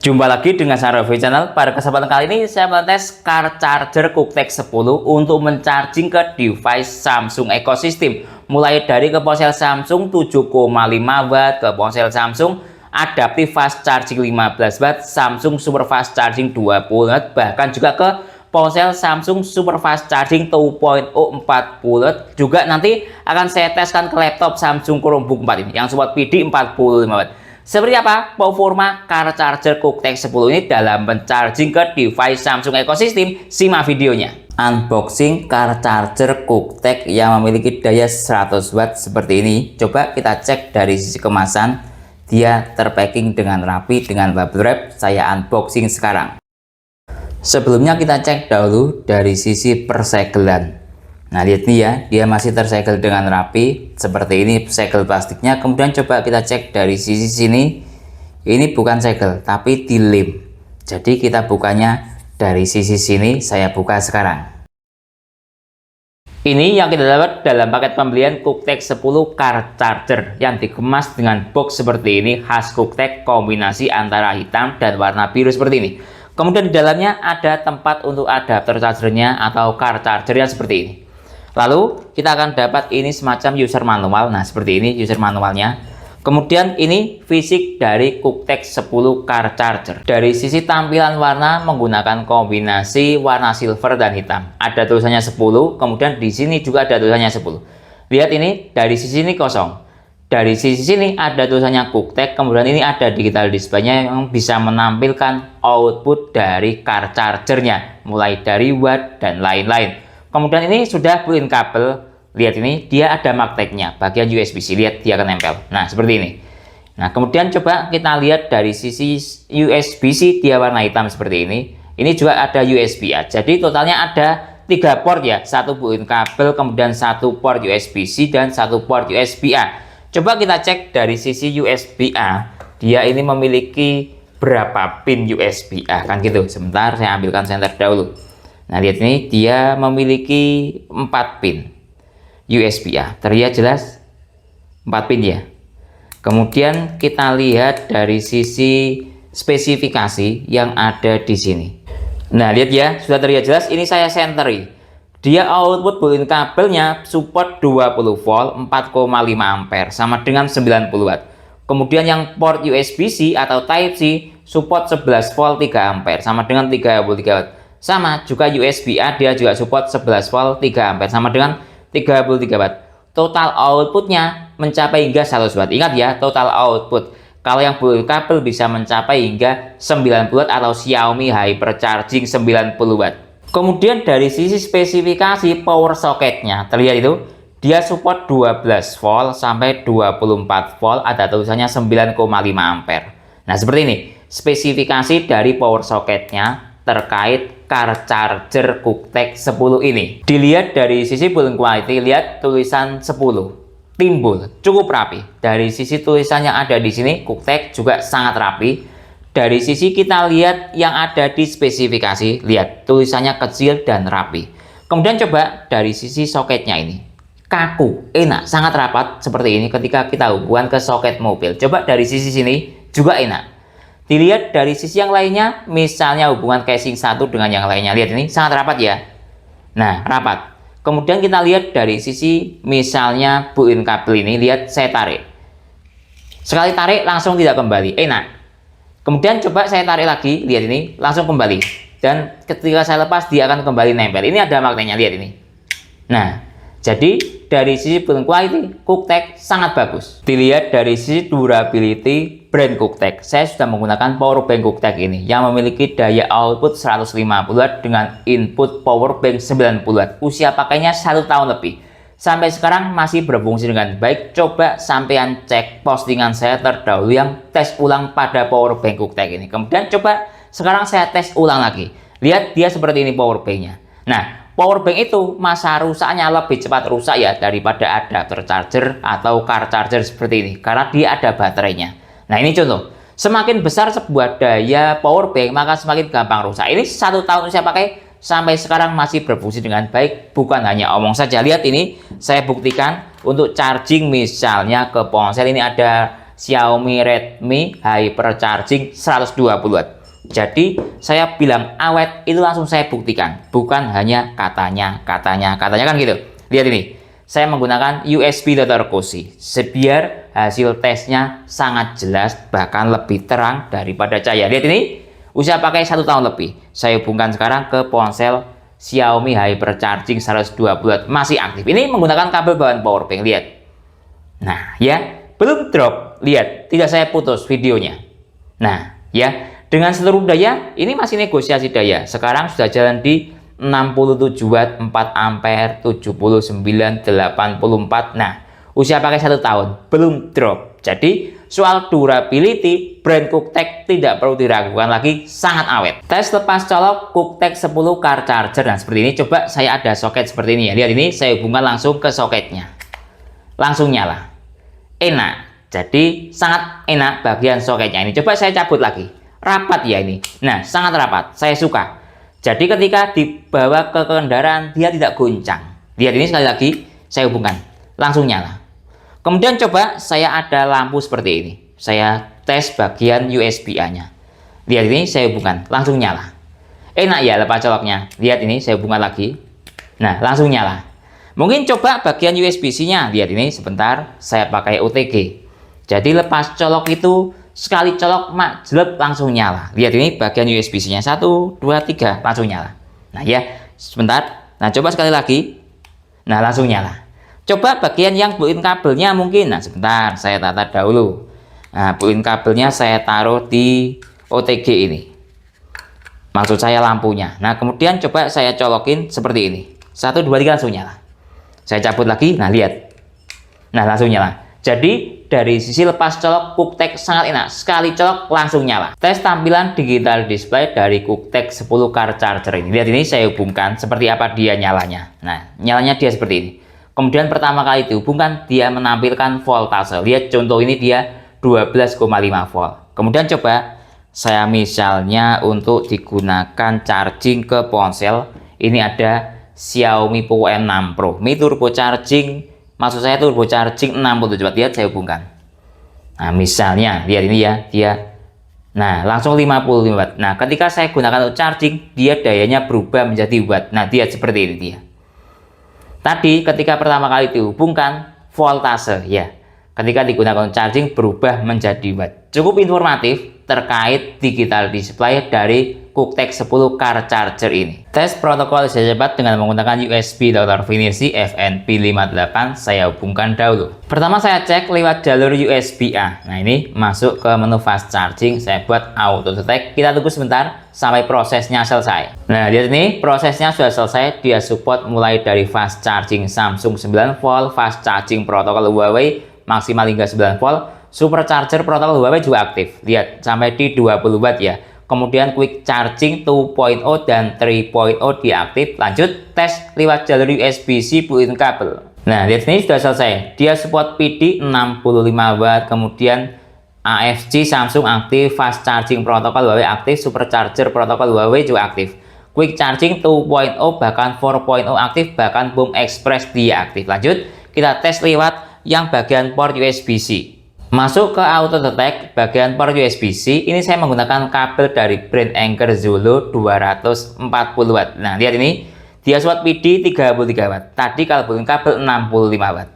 Jumpa lagi dengan saya Review Channel. Pada kesempatan kali ini saya mentes car charger QuickTech 10 untuk mencharging ke device Samsung ekosistem, mulai dari ke ponsel Samsung 7,5 watt, ke ponsel Samsung adaptive fast charging 15 watt, Samsung super fast charging 20 watt, bahkan juga ke ponsel Samsung super fast charging 2.0 40 watt. Juga nanti akan saya teskan ke laptop Samsung Chromebook 4 ini yang support PD 45 watt. Seperti apa performa car charger QuickTech 10 ini dalam mencharging ke device Samsung ekosistem? Simak videonya. Unboxing car charger QuickTech yang memiliki daya 100 watt seperti ini. Coba kita cek dari sisi kemasan. Dia terpacking dengan rapi dengan bubble wrap. Saya unboxing sekarang. Sebelumnya kita cek dahulu dari sisi persegelan. Nah, lihat nih ya, dia masih tersegel dengan rapi seperti ini segel plastiknya. Kemudian coba kita cek dari sisi sini. Ini bukan segel tapi dilem. Jadi kita bukanya dari sisi sini. Saya buka sekarang. Ini yang kita dapat dalam paket pembelian QuickTech 10 car charger yang dikemas dengan box seperti ini, khas QuickTech, kombinasi antara hitam dan warna biru seperti ini. Kemudian di dalamnya ada tempat untuk adapter chargernya atau car chargernya seperti ini. Lalu kita akan dapat ini semacam user manual. Nah, seperti ini user manualnya. Kemudian ini fisik dari QuickTech 10 car charger. Dari sisi tampilan warna menggunakan kombinasi warna silver dan hitam. Ada tulisannya 10, kemudian di sini juga ada tulisannya 10. Lihat ini, dari sisi ini kosong. Dari sisi sini ada tulisannya QuickTech, kemudian ini ada digital display-nya yang bisa menampilkan output dari car chargernya, mulai dari watt dan lain-lain. Kemudian ini sudah built-in kabel. Lihat ini, dia ada magnetnya bagian USB-C. Lihat dia akan nempel. Nah, seperti ini. Nah, kemudian coba kita lihat dari sisi USB-C, dia warna hitam seperti ini. Ini juga ada USB-A. Jadi totalnya ada 3 port ya. Satu built-in kabel, kemudian satu port USB-C dan satu port USB-A. Coba kita cek dari sisi USB-A. Dia ini memiliki berapa pin USB-A kan gitu. Sebentar saya ambilkan senter dahulu. Nah, lihat ini, dia memiliki 4 pin USB-A. Terlihat jelas 4 pin ya. Kemudian kita lihat dari sisi spesifikasi yang ada di sini. Nah, lihat ya, sudah terlihat jelas. Ini saya senteri. Dia output built-in kabelnya support 20 volt 4,5 ampere sama dengan 90 watt. Kemudian yang port USB-C atau Type-C support 11 volt 3 ampere sama dengan 33 watt. Sama juga USB-A, dia juga support 11 volt 3 ampere sama dengan 33 watt. Total outputnya mencapai hingga 100 watt. Ingat ya, total output. Kalau yang built kabel bisa mencapai hingga 90 watt atau Xiaomi Hypercharging 90 watt. Kemudian dari sisi spesifikasi power socketnya, terlihat itu, dia support 12 volt sampai 24 volt, ada tulisannya 9,5 ampere. Nah, seperti ini spesifikasi dari power socketnya terkait car charger QuickTech 10 ini. Dilihat dari sisi build quality, lihat tulisan 10 timbul cukup rapi. Dari sisi tulisan yang ada di sini, QuickTech juga sangat rapi. Dari sisi kita lihat yang ada di spesifikasi, lihat tulisannya kecil dan rapi. Kemudian coba dari sisi soketnya ini, kaku, enak, sangat rapat seperti ini ketika kita hubungkan ke soket mobil. Coba dari sisi sini juga enak. Dilihat dari sisi yang lainnya, misalnya hubungan casing satu dengan yang lainnya. Lihat ini sangat rapat ya. Nah, rapat. Kemudian kita lihat dari sisi misalnya built-in kabel ini, lihat saya tarik. Sekali tarik langsung tidak kembali, enak. Kemudian coba saya tarik lagi, lihat ini langsung kembali. Dan ketika saya lepas dia akan kembali nempel. Ini ada magnetnya, lihat ini. Nah, jadi dari sisi build quality, QuickTech sangat bagus. Dilihat dari sisi durability brand QuickTech, saya sudah menggunakan power bank QuickTech ini yang memiliki daya output 150 watt dengan input power bank 90 watt. Usia pakainya 1 tahun lebih. Sampai sekarang masih berfungsi dengan baik. Coba sampean cek postingan saya terdahulu yang tes ulang pada power bank QuickTech ini. Kemudian coba sekarang saya tes ulang lagi. Lihat dia seperti ini power banknya. Nah, power bank itu masa rusaknya lebih cepat rusak ya daripada adapter charger atau car charger seperti ini, karena dia ada baterainya. Nah, ini contoh, semakin besar sebuah daya power bank maka semakin gampang rusak. Ini 1 tahun saya pakai sampai sekarang masih berfungsi dengan baik, bukan hanya omong saja. Lihat ini, saya buktikan untuk charging misalnya ke ponsel. Ini ada Xiaomi Redmi Hypercharging 120 Watt. Jadi saya bilang awet itu langsung saya buktikan, bukan hanya katanya kan gitu. Lihat ini, saya menggunakan USB Dr. Cozy biar hasil tesnya sangat jelas, bahkan lebih terang daripada cahaya. Lihat ini, usia pakai 1 tahun lebih. Saya hubungkan sekarang ke ponsel Xiaomi Hypercharging 120 Watt, masih aktif. Ini menggunakan kabel bawaan powerbank, lihat. Nah ya, belum drop, lihat, tidak saya putus videonya. Nah ya, dengan seluruh daya ini masih negosiasi daya. Sekarang sudah jalan di 67 Watt, 4 ampere, 79, 84. Nah, usia pakai 1 tahun, belum drop. Jadi soal durability, brand Cooktek tidak perlu diragukan lagi, sangat awet. Tes lepas colok Cooktek 10 car charger. Nah seperti ini, coba saya ada soket seperti ini ya. Lihat ini, saya hubungkan langsung ke soketnya, langsung nyala. Enak, jadi sangat enak bagian soketnya ini. Coba saya cabut lagi, rapat ya ini. Nah sangat rapat, saya suka. Jadi ketika dibawa ke kendaraan dia tidak goncang. Lihat ini, sekali lagi saya hubungkan, langsung nyala. Kemudian coba saya ada lampu seperti ini, saya tes bagian USB-A nya. Lihat ini, saya hubungkan, langsung nyala. Enak ya lepas coloknya. Lihat ini, saya hubungkan lagi, nah langsung nyala. Mungkin coba bagian USB-C nya. Lihat ini, sebentar saya pakai OTG. Jadi lepas colok itu sekali colok mak jelek langsung nyala. Lihat ini bagian USB-C nya, 1, 2, 3 langsung nyala. Nah ya, sebentar. Nah coba sekali lagi, nah langsung nyala. Coba bagian yang buin kabelnya mungkin. Nah sebentar, saya tata dahulu. Nah buin kabelnya saya taruh di OTG ini, maksud saya lampunya. Nah kemudian coba saya colokin seperti ini, 1, 2, 3 langsung nyala. Saya cabut lagi, nah lihat, nah langsung nyala. Jadi dari sisi lepas colok Cooktek sangat enak, sekali colok langsung nyala. Tes tampilan digital display dari Cooktek 10 car charger ini. Lihat ini, saya hubungkan seperti apa dia nyalanya. Nah nyalanya dia seperti ini. Kemudian pertama kali dihubungkan dia menampilkan voltase. Lihat contoh ini, dia 12,5 volt. Kemudian coba saya misalnya untuk digunakan charging ke ponsel, ini ada Xiaomi Poco M6 Pro, ini turbo charging, maksud saya turbo charging 67 Watt. Lihat saya hubungkan. Nah misalnya lihat ini ya, dia nah langsung 55 Watt. Nah ketika saya gunakan untuk charging, dia dayanya berubah menjadi watt. Nah dia seperti ini dia. Tadi ketika pertama kali dihubungkan voltase ya, ketika digunakan charging berubah menjadi watt. Cukup informatif terkait digital display dari Cooktek 10 car charger ini. Tes protokol cepat dengan menggunakan USB Dr. Finisi FNP58 saya hubungkan dahulu. Pertama saya cek lewat jalur USB-A. Nah ini masuk ke menu fast charging, saya buat auto detect. Kita tunggu sebentar sampai prosesnya selesai. Nah lihat ini, prosesnya sudah selesai. Dia support mulai dari fast charging Samsung 9 volt, fast charging protokol Huawei maksimal hingga 9 volt, supercharger protokol Huawei juga aktif. Lihat sampai di 20 watt ya. Kemudian quick charging 2.0 dan 3.0 diaktif. Lanjut tes lewat jalur USB-C buin kabel. Nah lihat ini sudah selesai. Dia support PD 65 watt, kemudian AFC Samsung aktif, fast charging protokol Huawei aktif, supercharger protokol Huawei juga aktif, quick charging 2.0 bahkan 4.0 aktif, bahkan Boom Express dia aktif. Lanjut kita tes lewat yang bagian port USB-C. Masuk ke auto detect bagian port USB-C, ini saya menggunakan kabel dari brand Anker Zulu 240 watt. Nah lihat ini, dia support PD 33 watt. Tadi kalau bukan kabel 65 watt.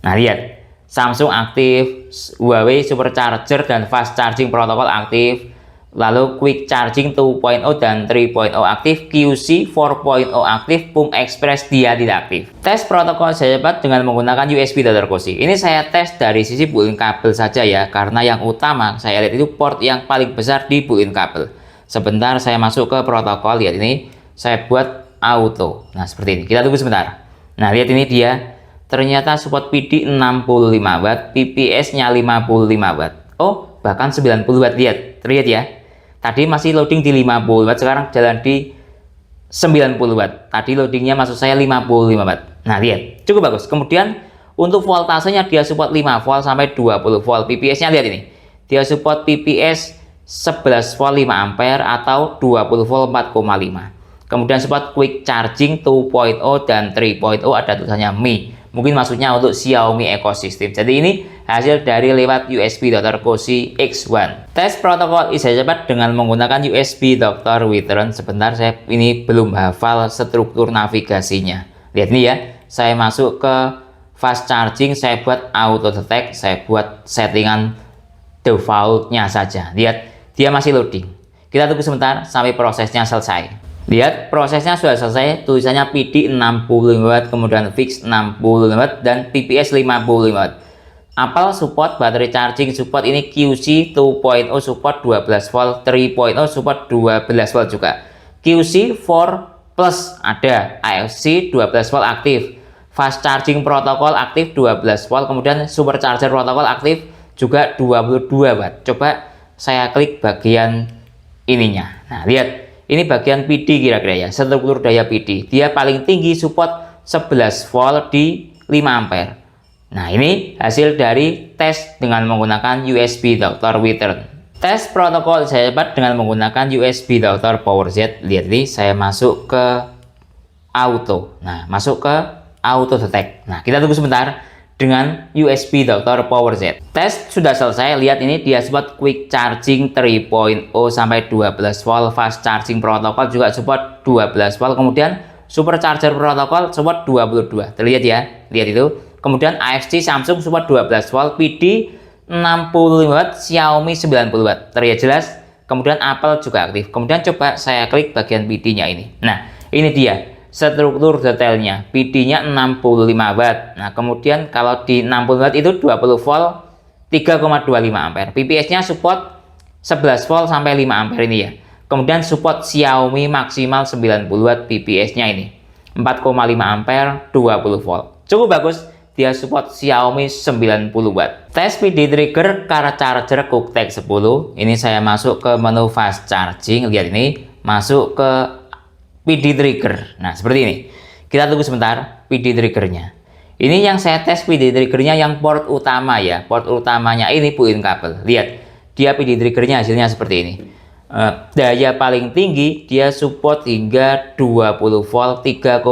Nah lihat, Samsung aktif, Huawei supercharger dan fast charging protokol aktif, lalu quick charging 2.0 dan 3.0 aktif, QC 4.0 aktif, Boom Express dia tidak aktif. Tes protokol cepat dengan menggunakan USB Dr. Cozy. Ini saya tes dari sisi buin kabel saja ya, karena yang utama saya lihat itu port yang paling besar di buin kabel. Sebentar saya masuk ke protokol, lihat ini saya buat auto. Nah seperti ini, kita tunggu sebentar. Nah lihat ini dia, ternyata support PD 65 watt, PPS nya 55 watt. Oh bahkan 90 watt, lihat ya. Tadi masih loading di 50 watt, sekarang jalan di 90 watt. Tadi loadingnya maksud saya 55 watt. Nah lihat, cukup bagus. Kemudian untuk voltasenya dia support 5 volt sampai 20 volt. PPS nya lihat ini, dia support PPS 11 volt 5 ampere atau 20 volt 4,5. Kemudian support quick charging 2.0 dan 3.0, ada tulisannya Mi. Mungkin maksudnya untuk Xiaomi ekosistem. Jadi ini hasil dari lewat USB Dr. Cozy X1. Tes protokol isi cepat dengan menggunakan USB Dr. Witron. Sebentar, saya ini belum hafal struktur navigasinya. Lihat nih ya, saya masuk ke fast charging, saya buat auto detect, saya buat settingan defaultnya saja. Lihat, dia masih loading. Kita tunggu sebentar sampai prosesnya selesai. Lihat, prosesnya sudah selesai. Tulisannya PD 65W, kemudian fix 65W, dan PPS 55W. Apple support battery charging, support ini QC 2.0, support 12 volt, 3.0 support 12 volt juga. QC 4 plus ada, AFC 12 volt aktif, fast charging protokol aktif 12 volt, kemudian supercharger protokol aktif juga 22 watt. Coba saya klik bagian ininya. Nah, lihat. Ini bagian PD kira-kira ya, struktur daya PD. Dia paling tinggi support 11 volt di 5 ampere. Nah, ini hasil dari tes dengan menggunakan USB Dr. Witron. Tes protokol saya dapat dengan menggunakan USB Dr. PowerZ. Lihat nih, saya masuk ke auto. Nah, masuk ke auto detect. Nah, kita tunggu sebentar. Dengan USB Dr. PowerZ. Tes sudah selesai. Lihat ini dia support quick charging 3.0 sampai 12 volt, fast charging protokol juga support 12 volt, kemudian supercharger protokol support 22. Terlihat ya, lihat itu. Kemudian AFC Samsung support 12 volt, PD 65 watt, Xiaomi 90 watt. Terlihat jelas. Kemudian Apple juga aktif. Kemudian coba saya klik bagian PD-nya ini. Nah, ini dia struktur detailnya. PD-nya 65 watt. Nah, kemudian kalau di 60 watt itu 20 volt 3,25 ampere. PPS-nya support 11 volt sampai 5 ampere ini ya. Kemudian support Xiaomi maksimal 90 watt, PPS-nya ini 4,5 ampere 20 volt. Cukup bagus. Dia support Xiaomi 90 watt. Tes PD trigger car charger QuickTech 10. Ini saya masuk ke menu fast charging. Lihat ini, masuk ke PD trigger. Nah, seperti ini. Kita tunggu sebentar PD triggernya. Ini yang saya tes PD triggernya yang port utama ya. Port utamanya ini puin kabel. Lihat, dia PD triggernya hasilnya seperti ini. Daya paling tinggi dia support hingga 20 volt 3,25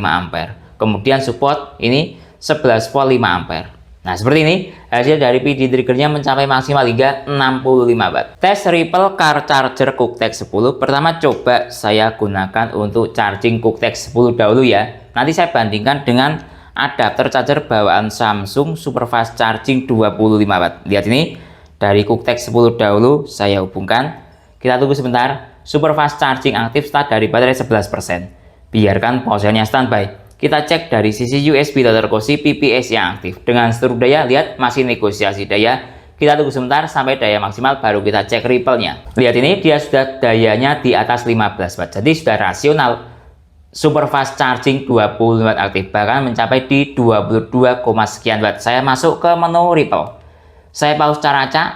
ampere. Kemudian support ini 11 volt 5 ampere. Nah, seperti ini hasil dari PD triggernya mencapai maksimal hingga 65 watt. Tes Ripple car charger QuickTech 10. Pertama coba saya gunakan untuk charging QuickTech 10 dahulu ya. Nanti saya bandingkan dengan adapter charger bawaan Samsung super fast charging 25 watt. Lihat ini dari QuickTech 10 dahulu saya hubungkan. Kita tunggu sebentar. Super fast charging aktif start dari baterai 11%. Biarkan posenya standby. Kita cek dari sisi USB Dr. Cozy PPS yang aktif. Dengan struktur daya, lihat masih negosiasi daya. Kita tunggu sebentar sampai daya maksimal baru kita cek Ripple-nya. Lihat ini dia sudah dayanya di atas 15 watt. Jadi sudah rasional. Super fast charging 20 watt aktif. Bahkan mencapai di 22, sekian watt. Saya masuk ke menu Ripple. Saya pause cara acak.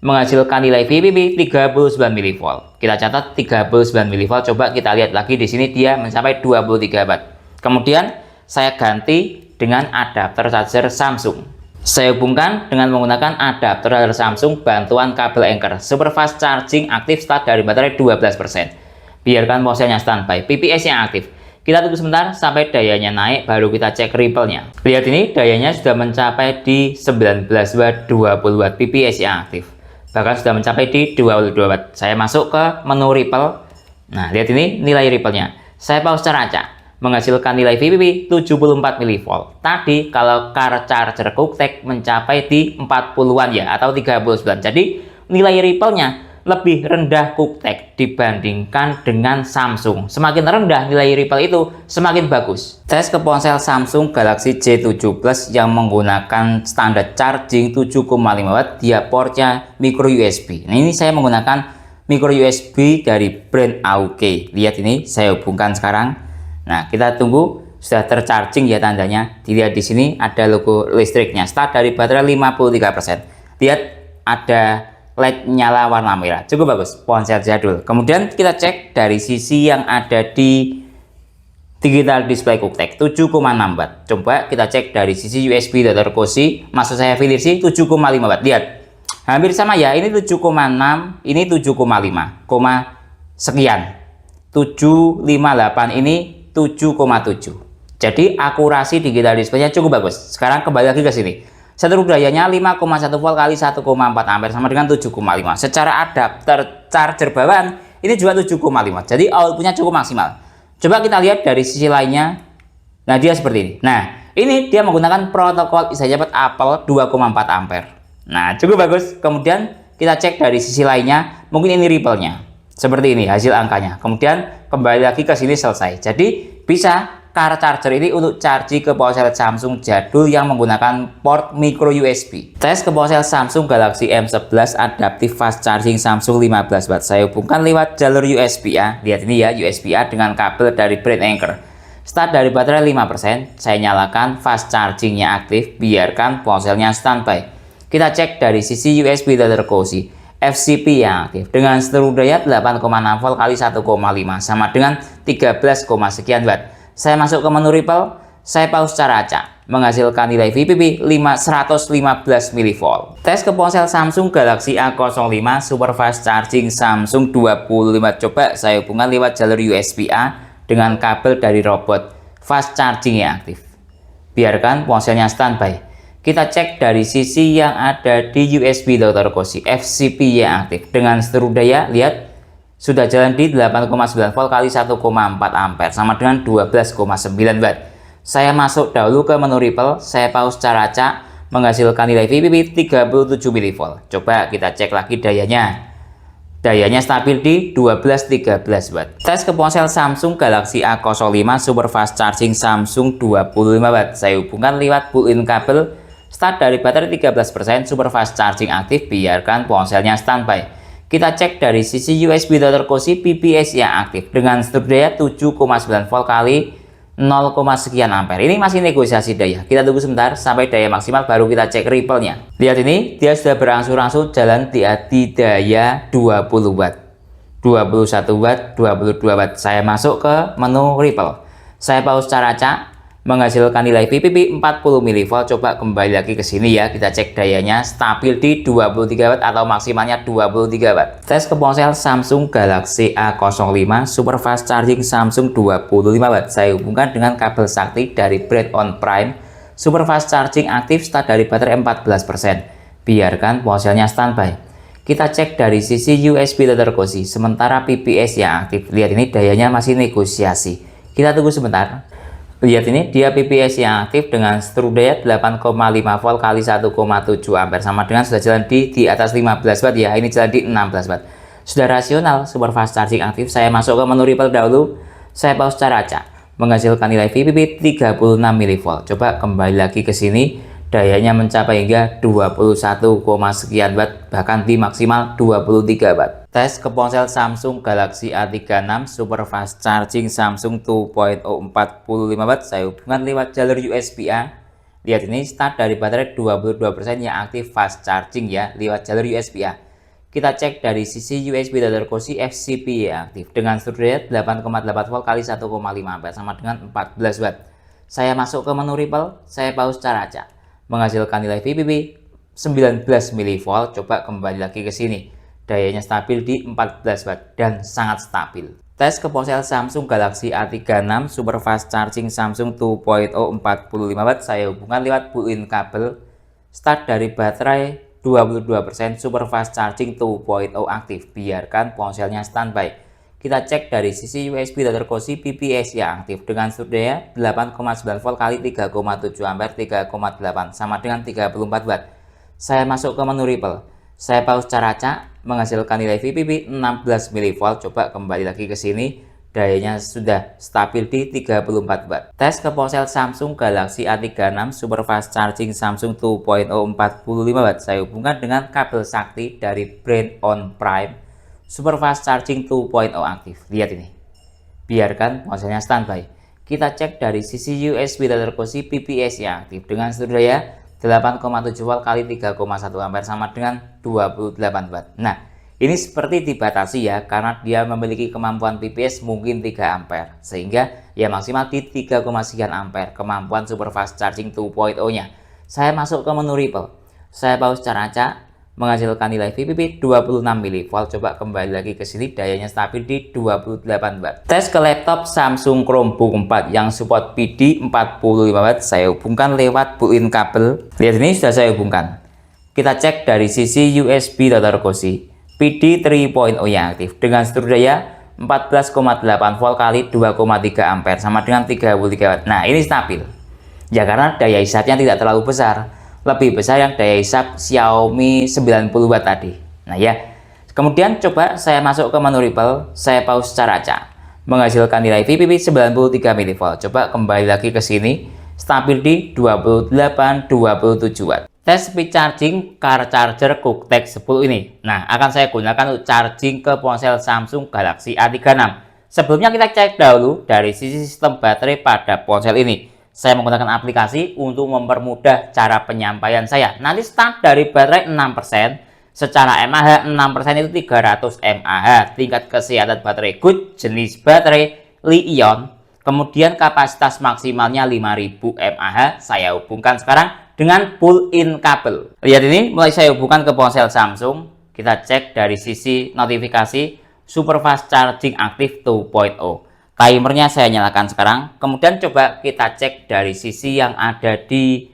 Menghasilkan nilai VPP 39 mV. Kita catat 39 mV. Coba kita lihat lagi di sini dia mencapai 23 watt. Kemudian saya ganti dengan adapter charger Samsung. Saya hubungkan dengan menggunakan adapter charger Samsung bantuan kabel Anker. Super fast charging aktif start dari baterai 12%. Biarkan posenya standby. PPS yang aktif. Kita tunggu sebentar sampai dayanya naik baru kita cek Ripple-nya. Lihat ini dayanya sudah mencapai di 19 watt 20 watt, PPS yang aktif. Bahkan sudah mencapai di 22 watt. Saya masuk ke menu Ripple. Nah, lihat ini nilai Ripple-nya. Saya pause cara acak. Menghasilkan nilai VPP 74 mV. Tadi kalau car charger QuickTech mencapai di 40-an ya atau 39. Jadi nilai Ripple-nya lebih rendah QuickTech dibandingkan dengan Samsung. Semakin rendah nilai Ripple itu semakin bagus. Tes ke ponsel Samsung Galaxy J7 Plus yang menggunakan standar charging 7,5 watt, dia portnya micro USB. Nah, ini saya menggunakan micro USB dari brand AUK. Lihat ini saya hubungkan sekarang. Nah, kita tunggu sudah tercharging ya tandanya. Dilihat di sini ada logo listriknya. Start dari baterai 53%. Lihat ada LED nyala warna merah. Cukup bagus, ponsel jadul. Kemudian kita cek dari sisi yang ada di digital display QuickTech 7,6 watt. Coba kita cek dari sisi USB Dr. Cozy. Maksud saya Philips 7,5 watt. Lihat. Hampir sama ya. Ini 7,6, ini 7,5, sekian. 758 ini 7,7. Jadi akurasi digital display-nya cukup bagus. Sekarang kembali lagi ke sini. Seluruh dayanya 5,1 volt kali 1,4 ampere sama dengan 7,5. Secara adapter charger bawaan ini juga 7,5. Jadi outputnya cukup maksimal. Coba kita lihat dari sisi lainnya. Nah, dia seperti ini. Nah, ini dia menggunakan protokol Ethernet Apple 2,4 ampere. Nah, cukup bagus. Kemudian kita cek dari sisi lainnya. Mungkin ini ripple-nya. Seperti ini hasil angkanya. Kemudian kembali lagi ke sini selesai. Jadi bisa car charger ini untuk charging ke ponsel Samsung jadul yang menggunakan port micro USB. Tes ke ponsel Samsung Galaxy M11 Adaptive Fast Charging Samsung 15 watt. Saya hubungkan lewat jalur USB-A. Lihat ini ya, USB-A dengan kabel dari brand Anker. Start dari baterai 5%. Saya nyalakan fast chargingnya aktif. Biarkan ponselnya standby. Kita cek dari sisi USB Data Cozy. FCP yang aktif dengan seluruh daya 8,6 volt kali 1,5 sama dengan 13, sekian watt. Saya masuk ke menu Ripple, saya pause secara acak, menghasilkan nilai VPP 115 mV. Tes ke ponsel Samsung Galaxy A05 Super Fast Charging Samsung 25. Coba saya hubungkan lewat jalur USB-A dengan kabel dari robot fast charging yang aktif. Biarkan ponselnya standby. Kita cek dari sisi yang ada di USB Dr. Cozy FCP yang aktif dengan seluruh daya, lihat sudah jalan di 8,9 volt kali 1,4 ampere sama dengan 12,9 watt. Saya masuk dahulu ke menu Ripple, saya pause secara acak, menghasilkan nilai VPP 37 mV. Coba kita cek lagi dayanya. Dayanya stabil di 12-13 watt. Tes ke ponsel Samsung Galaxy A05 Super Fast Charging Samsung 25 watt. Saya hubungkan lewat pull-in kabel. Start dari baterai 13%, Super Fast Charging aktif, biarkan ponselnya standby. Kita cek dari sisi USB Dr. Cozy PPS yang aktif dengan seluruh daya 7,9 volt kali 0, sekian ampere. Ini masih negosiasi daya. Kita tunggu sebentar sampai daya maksimal baru kita cek ripple-nya. Lihat ini, dia sudah berangsur-angsur jalan di daya 20 watt. 21 watt, 22 watt. Saya masuk ke menu ripple. Saya pause secara acak, menghasilkan nilai VPP 40 mV. Coba kembali lagi ke sini ya, kita cek dayanya stabil di 23 watt atau maksimalnya 23 watt. Tes ke ponsel Samsung Galaxy A05 Super Fast Charging Samsung 25 watt. Saya hubungkan dengan kabel sakti dari brand On Prime. Super Fast Charging aktif, start dari baterai 14%. Biarkan ponselnya standby. Kita cek dari sisi USB Dr. Cozy, sementara PPS yang aktif. Lihat ini dayanya masih negosiasi. Kita tunggu sebentar. Lihat ini, dia PPS yang aktif dengan seluruh daya 8,5 volt kali 1,7 ampere sama dengan sudah jalan di atas 15 watt ya. Ini jalan di 16 watt. Sudah rasional, Super Fast Charging aktif. Saya masuk ke menu Ripple dahulu. Saya pause secara acak, menghasilkan nilai VPP 36 mV. Coba kembali lagi ke sini. Dayanya mencapai hingga 21, sekian watt, bahkan di maksimal 23 watt. Tes ke ponsel Samsung Galaxy A36 Super Fast Charging Samsung 2.0 45 watt. Saya hubungan lewat jalur USB-A. Lihat ini, start dari baterai 22% yang aktif fast charging ya, lewat jalur USB-A. Kita cek dari sisi USB Dr. Cozy FCP yang aktif dengan seluruh daya 8,8 volt kali 1,5 ampere sama dengan 14 watt. Saya masuk ke menu Ripple, saya pause secara acak, menghasilkan nilai VPP 19 mV. Coba kembali lagi ke sini. Dayanya stabil di 14 watt dan sangat stabil. Tes ke ponsel Samsung Galaxy A36 Super Fast Charging Samsung 2.0 45 watt. Saya hubungkan lewat pull-in kabel. Start dari baterai 22%, Super Fast Charging 2.0 aktif. Biarkan ponselnya standby. Kita cek dari sisi USB Dr. Cozy PPS yang aktif dengan seluruh daya 8,9 volt kali 3,7 ampere 3,8 sama dengan 34 watt. Saya masuk ke menu Ripple. Saya pause secara acak, menghasilkan nilai VPP 16 mV. Coba kembali lagi ke sini. Dayanya sudah stabil di 34 watt. Tes ke ponsel Samsung Galaxy A36 Super Fast Charging Samsung 2.0 45 watt. Saya hubungkan dengan kabel sakti dari brand On Prime. Super Fast Charging 2.0 aktif. Lihat ini. Biarkan ponselnya standby. Kita cek dari sisi USB Dr. Cozy PPS yang aktif dengan seluruh daya 8,7 volt kali 3,1 ampere sama dengan 28 watt. Nah, ini seperti dibatasi ya, karena dia memiliki kemampuan PPS mungkin 3 ampere, sehingga ya maksimal di 3, sekian ampere kemampuan Super Fast Charging 2.0 nya. Saya masuk ke menu Ripple. Saya pause secara acak, menghasilkan nilai VPP 26 mV. Coba kembali lagi ke sini, dayanya stabil di 28 Watt. Tes ke laptop Samsung Chromebook 4 yang support PD 45 Watt, saya hubungkan lewat built-in kabel. Lihat ini sudah saya hubungkan. Kita cek dari sisi USB data Rogosi. PD 3.0 yang aktif dengan seluruh daya 14,8 volt kali 2,3 ampere sama dengan 33 Watt. Nah, ini stabil. Ya karena daya hisapnya tidak terlalu besar. Lebih besar yang daya hisap Xiaomi 90 Watt tadi. Nah ya. Kemudian coba saya masuk ke menu Ripple, saya pause secara acak. Menghasilkan nilai VPP 93 mV. Coba kembali lagi ke sini, stabil di 28-27 Watt. Tes speed charging car charger QuickTech 10 ini. Nah, akan saya gunakan untuk charging ke ponsel Samsung Galaxy A36. Sebelumnya kita cek dahulu dari sisi sistem baterai pada ponsel ini. Saya menggunakan aplikasi untuk mempermudah cara penyampaian saya. Nanti start dari baterai 6%. Secara mAh 6% itu 300 mAh. Tingkat kesehatan baterai good, jenis baterai Li-ion. Kemudian kapasitas maksimalnya 5000 mAh. Saya hubungkan sekarang dengan pull-in kabel. Lihat ini, mulai saya hubungkan ke ponsel Samsung. Kita cek dari sisi notifikasi super fast charging aktif 2.0. Timernya saya nyalakan sekarang. Kemudian coba kita cek dari sisi yang ada di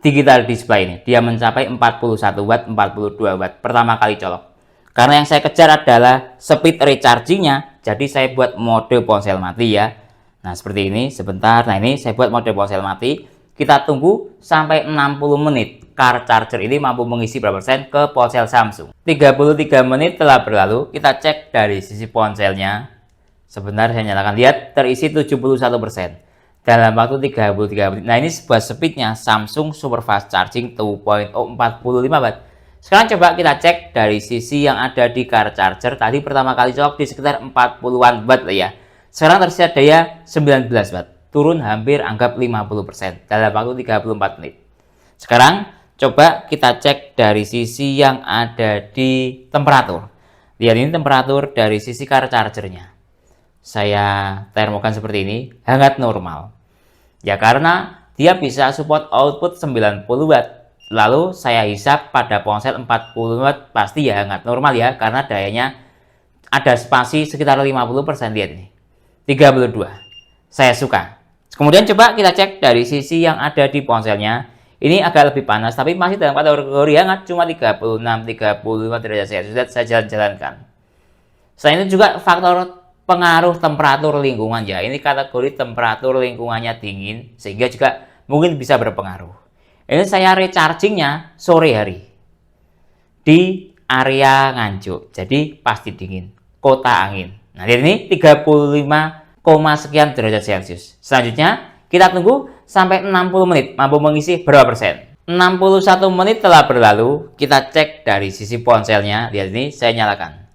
digital display ini. Dia mencapai 41 Watt, 42 Watt. Pertama kali colok. Karena yang saya kejar adalah speed rechargingnya. Jadi saya buat mode ponsel mati ya. Nah seperti ini, sebentar. Nah ini saya buat mode ponsel mati. Kita tunggu sampai 60 menit. Car charger ini mampu mengisi berapa persen ke ponsel Samsung. 33 menit telah berlalu. Kita cek dari sisi ponselnya. Sebentar saya nyalakan. Lihat terisi 71%. Dalam waktu 33 menit. Nah ini sebuah speednya Samsung Super Fast Charging 2.0 45 Watt. Sekarang coba kita cek dari sisi yang ada di car charger. Tadi pertama kali colok di sekitar 40-an Watt ya. Sekarang tersisa daya 19 Watt. Turun hampir anggap 50% dalam waktu 34 menit. Sekarang coba kita cek dari sisi yang ada di temperatur. Lihat ini temperatur dari sisi car chargernya. Saya termokan seperti ini, hangat normal. Ya karena dia bisa support output 90 Watt. Lalu saya hisap pada ponsel 40 Watt pasti ya hangat normal ya, karena dayanya ada spasi sekitar 50%. Lihat ini 32. Saya suka. Kemudian coba kita cek dari sisi yang ada di ponselnya. Ini agak lebih panas, tapi masih dalam kategori hangat, cuma 36-35 derajat Celcius. Sudah saya jalan-jalankan. Selain itu juga faktor pengaruh temperatur lingkungan ya. Ini kategori temperatur lingkungannya dingin, sehingga juga mungkin bisa berpengaruh. Ini saya rechargingnya sore hari di area Nganjuk, jadi pasti dingin, kota angin. Nah ini 35 sekian derajat Celcius. Selanjutnya kita tunggu sampai 60 menit mampu mengisi berapa persen. 61 menit telah berlalu. Kita cek dari sisi ponselnya. Lihat ini saya nyalakan.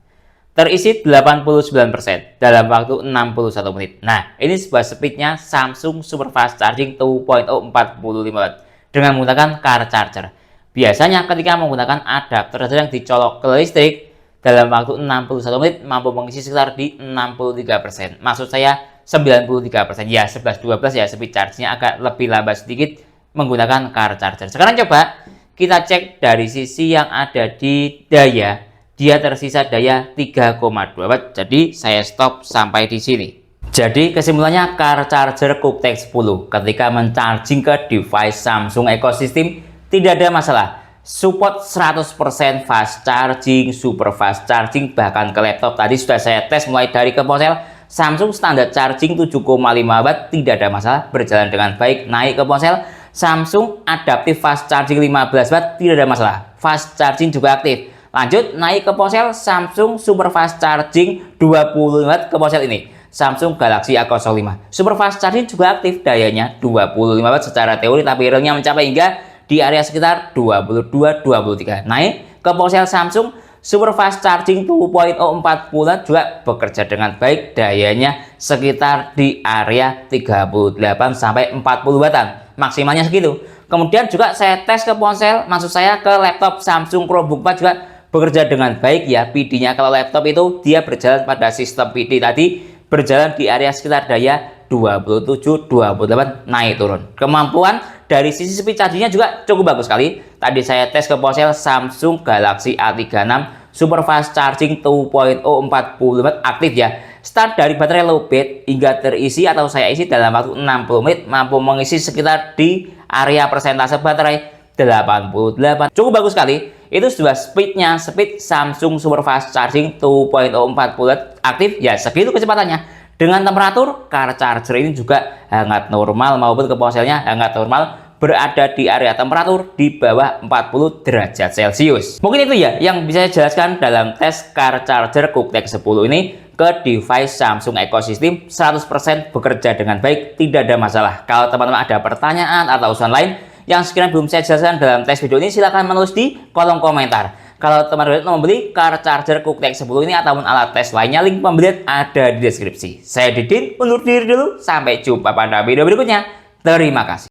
Terisi 89% dalam waktu 61 menit. Nah ini sebuah speednya Samsung Super Fast Charging 2.0 45 Watt dengan menggunakan car charger. Biasanya ketika menggunakan adapter yang dicolok ke listrik dalam waktu 61 menit mampu mengisi sekitar di 63%. Maksud saya 93%. Ya 11-12 ya speed charge-nya agak lebih lambat sedikit menggunakan car charger. Sekarang coba kita cek dari sisi yang ada di daya. Dia tersisa daya 3,2 Watt. Jadi saya stop sampai di sini. Jadi kesimpulannya car charger QuickTech 10 ketika mencharging ke device Samsung ekosistem tidak ada masalah. Support 100% fast charging, super fast charging, bahkan ke laptop tadi sudah saya tes mulai dari ke ponsel Samsung standar charging 7,5 Watt tidak ada masalah, berjalan dengan baik. Naik ke ponsel Samsung adaptive fast charging 15 Watt tidak ada masalah, fast charging juga aktif. Lanjut naik ke ponsel Samsung super fast charging 20 Watt ke ponsel ini Samsung Galaxy A05 super fast charging juga aktif, dayanya 25 Watt secara teori, tapi realnya mencapai hingga di area sekitar 22-23. Naik ke ponsel Samsung super fast charging 2.0 40 Watt juga bekerja dengan baik, dayanya sekitar di area 38 sampai 40 Wattan, maksimalnya segitu. Kemudian juga saya tes ke ponsel, maksud saya ke laptop Samsung Chromebook 4 juga bekerja dengan baik ya. PD-nya kalau laptop itu dia berjalan pada sistem PD tadi, berjalan di area sekitar daya 27-28, naik turun. Kemampuan dari sisi speed chargingnya juga cukup bagus sekali. Tadi saya tes ke ponsel Samsung Galaxy A36 Super Fast Charging 2.0 40 menit aktif ya. Start dari baterai lowbat hingga terisi atau saya isi dalam waktu 60 menit mampu mengisi sekitar di area persentase baterai 88. Cukup bagus sekali. Itu sudah speednya, speed Samsung Super Fast Charging 2.0 40 aktif ya, segitu kecepatannya. Dengan temperatur car charger ini juga hangat normal maupun ke ponselnya hangat normal, berada di area temperatur di bawah 40 derajat Celcius. Mungkin itu ya yang bisa saya jelaskan dalam tes car charger QOOKTEK 10 ini ke device Samsung Ecosystem. 100% bekerja dengan baik, tidak ada masalah. Kalau teman-teman ada pertanyaan atau usulan lain yang sekiranya belum saya jelaskan dalam tes video ini, silahkan menulis di kolom komentar. Kalau teman-teman mau membeli car charger QOOKTEK 10 ini ataupun alat tes lainnya, link pembelian ada di deskripsi. Saya Didin, undur diri dulu. Sampai jumpa pada video berikutnya. Terima kasih.